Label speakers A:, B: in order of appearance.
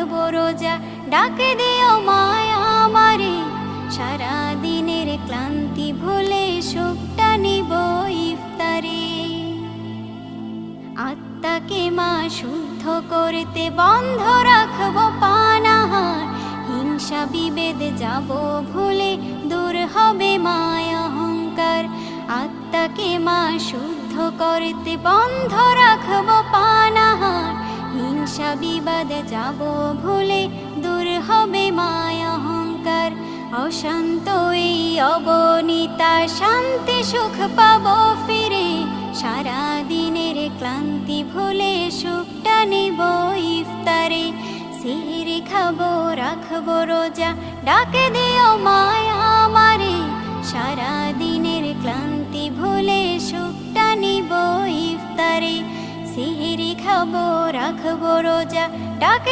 A: রাখবো রোজা, ডাকে দিও মায়া আমারে। সারা দিনের ক্লান্তি ভুলে সুখটা নিব ইফতারে। আত্মাকে মা শুদ্ধ করতে বন্ধ রাখবো পানাহার, হিংসা বিভেদ যাব ভুলে দূর হবে মায়া অহংকার। আত্মাকে মা শুদ্ধ করতে বন্ধ রাখবো পানাহার, হিংসা বিবাদ যাব ভুলে দূর হবে মায়া অহংকার। অশান্ত এই অবনীতা শান্তি সুখ পাবো ফিরে, সারা দিনের ক্লান্তি ভুলে সুখটা নিব ইফতারে। সেহরি খাবো রাখবো রোজা, ডাকে দিও মায়া আমারে। সারা দিনের ক্লান্তি ভুলে সুখটা নিব ইফতারে। সেহরি খাবো রাখবো রোজা, ডাকে